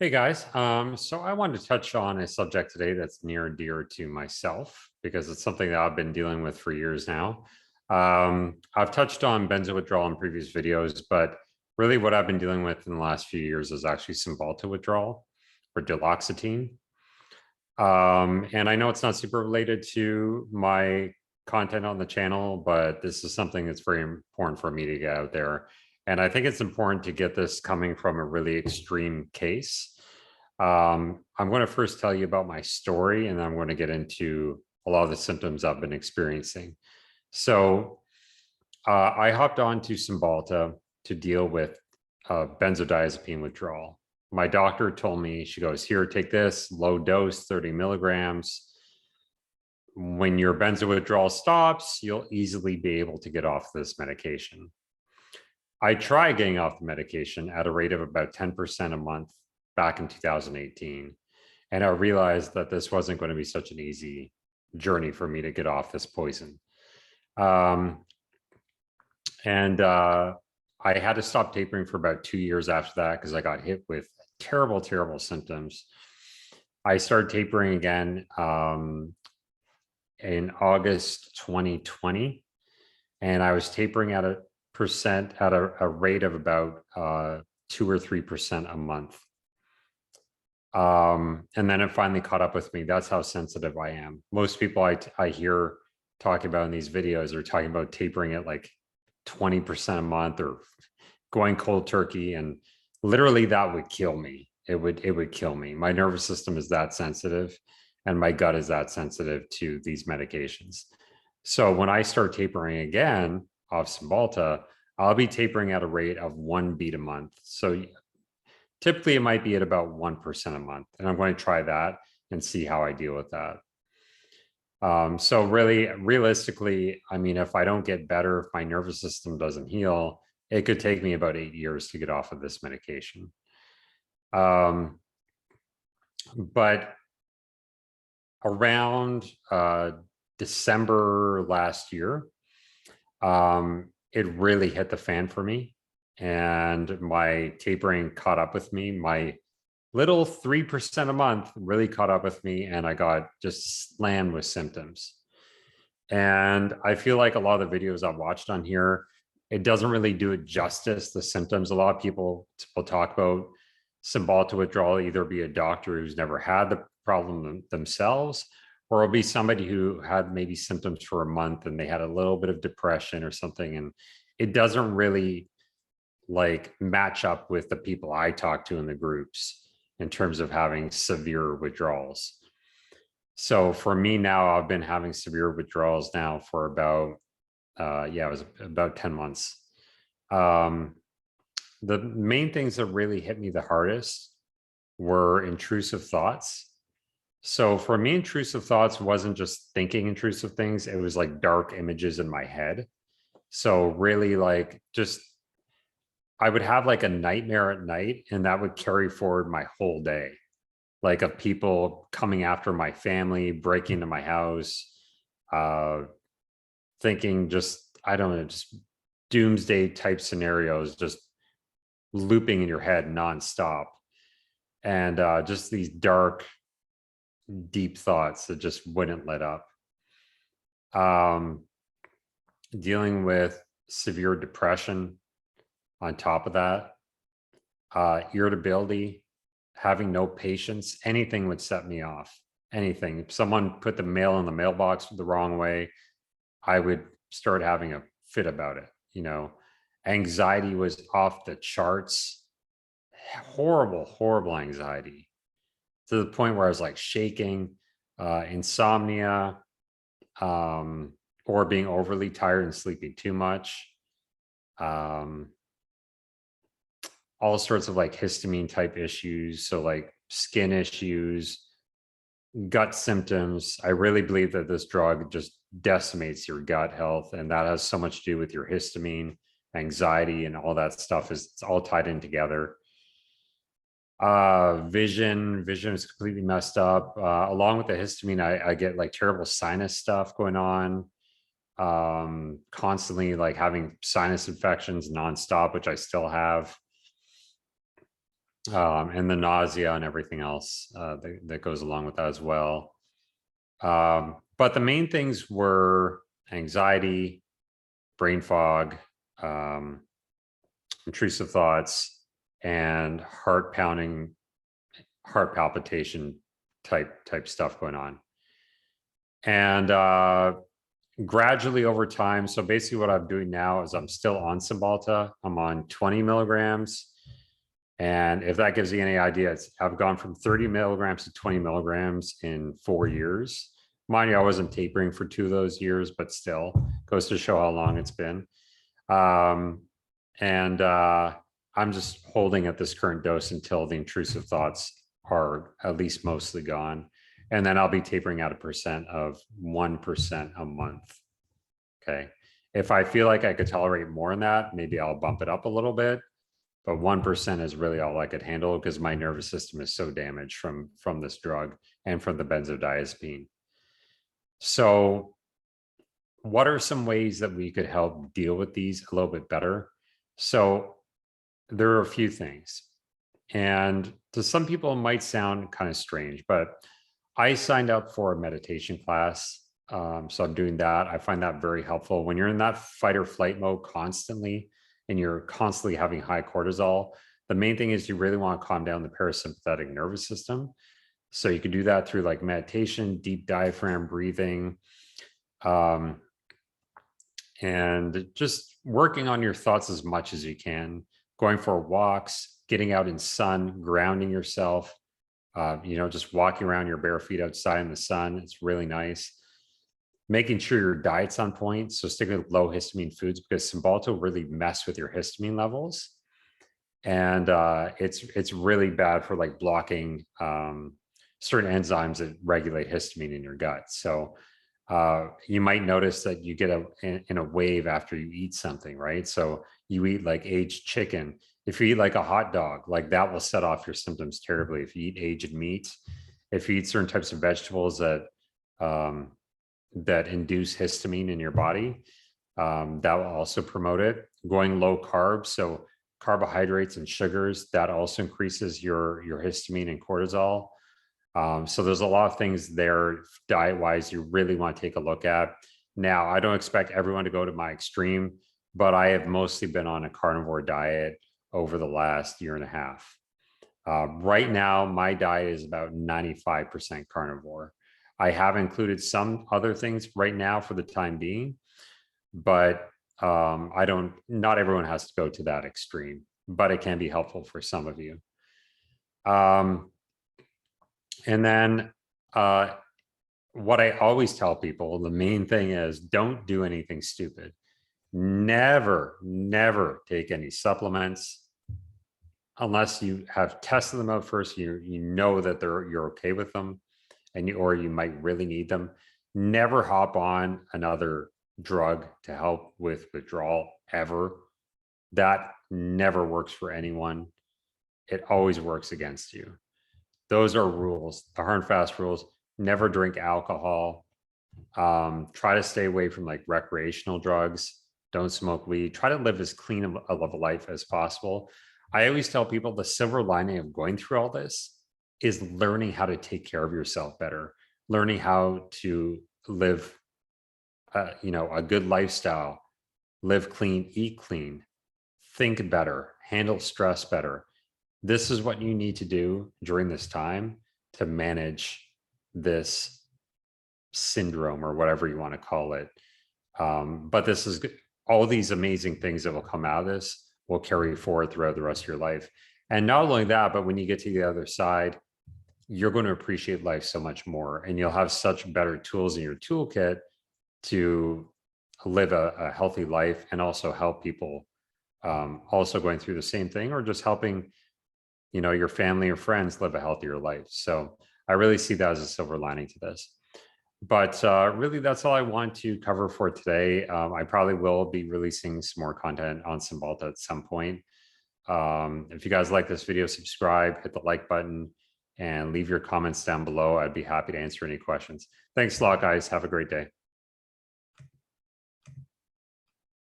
Hey guys, so I wanted to touch on a subject today that's near and dear to myself because it's something that I've been dealing with for years now. I've touched on benzo withdrawal in previous videos, but really what I've been dealing with in the last few years is actually Cymbalta withdrawal or duloxetine. And I know it's not super related to my content on the channel, but this is something that's very important for me to get out there. And I think it's important to get this coming from a really extreme case. I'm going to first tell you about my story, and then I'm going to get into a lot of the symptoms I've been experiencing. So I hopped on to Cymbalta to deal with benzodiazepine withdrawal. My doctor told me, she goes, here, take this low dose, 30 milligrams. When your benzo withdrawal stops, you'll easily be able to get off this medication. I tried getting off the medication at a rate of about 10% a month back in 2018. And I realized that this wasn't going to be such an easy journey for me to get off this poison. I had to stop tapering for about 2 years after that because I got hit with terrible, terrible symptoms. I started tapering again in August 2020, and I was tapering at a rate of about 2 or 3% a month. And then it finally caught up with me. That's how sensitive I am. Most people I hear talking about in these videos are talking about tapering at like 20% a month or going cold turkey, and literally that would kill me. It would kill me. My nervous system is that sensitive, and my gut is that sensitive to these medications. So when I start tapering again off Cymbalta, I'll be tapering at a rate of 1 bead a month. So typically it might be at about 1% a month, and I'm going to try that and see how I deal with that. So really, realistically, I mean, if I don't get better, if my nervous system doesn't heal, it could take me about 8 years to get off of this medication. But around December last year, it really hit the fan for me, and my tapering caught up with me. My little 3% a month really caught up with me, and I got just slammed with symptoms. And I feel like a lot of the videos I've watched on here, it doesn't really do it justice, the symptoms. A lot of people will talk about Cymbalta withdrawal, either be a doctor who's never had the problem themselves, or it'll be somebody who had maybe symptoms for a month and they had a little bit of depression or something. And it doesn't really like match up with the people I talk to in the groups in terms of having severe withdrawals. So for me now, I've been having severe withdrawals now for about, it was about 10 months. The main things that really hit me the hardest were intrusive thoughts. So for me, intrusive thoughts wasn't just thinking intrusive things. It was like dark images in my head. So really like just, I would have like a nightmare at night, and that would carry forward my whole day. Like of people coming after my family, breaking into my house, thinking just, I don't know, just doomsday type scenarios, just looping in your head nonstop. And just these dark, deep thoughts that just wouldn't let up. Dealing with severe depression on top of that, irritability, having no patience, anything would set me off. Anything. If someone put the mail in the mailbox the wrong way, I would start having a fit about it. You know, anxiety was off the charts. Horrible, horrible anxiety, to the point where I was like shaking, insomnia, or being overly tired and sleeping too much. All sorts of like histamine type issues. So like skin issues, gut symptoms. I really believe that this drug just decimates your gut health, and that has so much to do with your histamine, anxiety, and all that stuff. It's all tied in together. Vision is completely messed up. Along with the histamine, I get like terrible sinus stuff going on. Constantly like having sinus infections nonstop, which I still have. and the nausea and everything else that goes along with that as well. But the main things were anxiety, brain fog, intrusive thoughts, and heart pounding, heart palpitation type stuff going on. And gradually over time, so basically what I'm doing now is I'm still on Cymbalta. I'm on 20 milligrams. And if that gives you any idea, I've gone from 30 milligrams to 20 milligrams in 4 years. Mind you, I wasn't tapering for 2 of those years, but still goes to show how long it's been. And I'm just holding at this current dose until the intrusive thoughts are at least mostly gone. And then I'll be tapering out 1% a month. Okay. If I feel like I could tolerate more than that, maybe I'll bump it up a little bit. But 1% is really all I could handle because my nervous system is so damaged from this drug and from the benzodiazepine. So what are some ways that we could help deal with these a little bit better? So there are a few things. And to some people, it might sound kind of strange, but I signed up for a meditation class. So I'm doing that. I find that very helpful. When you're in that fight or flight mode constantly, and you're constantly having high cortisol, the main thing is you really want to calm down the parasympathetic nervous system. So you can do that through like meditation, deep diaphragm breathing, and just working on your thoughts as much as you can, going for walks, getting out in sun, grounding yourself, just walking around your bare feet outside in the sun. It's really nice. Making sure your diet's on point. So sticking with low histamine foods because Cymbalta will really mess with your histamine levels. And it's really bad for like blocking certain enzymes that regulate histamine in your gut. So you might notice that you get in a wave after you eat something, right? So you eat like aged chicken. If you eat like a hot dog, like that will set off your symptoms terribly. If you eat aged meat, if you eat certain types of vegetables that induce histamine in your body, that will also promote it. Going low carb, so carbohydrates and sugars, that also increases your histamine and cortisol. So there's a lot of things there diet-wise you really want to take a look at. Now, I don't expect everyone to go to my extreme, but I have mostly been on a carnivore diet over the last year and a half. Right now, my diet is about 95% carnivore. I have included some other things right now for the time being, but not everyone has to go to that extreme, but it can be helpful for some of you. And then what I always tell people, the main thing is don't do anything stupid. Never take any supplements unless you have tested them out first. You know that you're okay with them, or you might really need them. Never hop on another drug to help with withdrawal ever. That never works for anyone. It always works against you. Those are rules, the hard and fast rules. Never drink alcohol. Try to stay away from like recreational drugs. Don't smoke weed. Try to live as clean of a life as possible. I always tell people the silver lining of going through all this is learning how to take care of yourself better, learning how to live, a good lifestyle, live clean, eat clean, think better, handle stress better. This is what you need to do during this time to manage this syndrome or whatever you want to call it. But this is all these amazing things that will come out of this will carry you forward throughout the rest of your life. And not only that, but when you get to the other side, you're going to appreciate life so much more, and you'll have such better tools in your toolkit to live a healthy life and also help people also going through the same thing, or just helping your family or friends live a healthier life. So I really see that as a silver lining to this. But really, that's all I want to cover for today. I probably will be releasing some more content on Cymbalta at some point. If you guys like this video, subscribe, hit the like button, and leave your comments down below. I'd be happy to answer any questions. Thanks a lot, guys. Have a great day.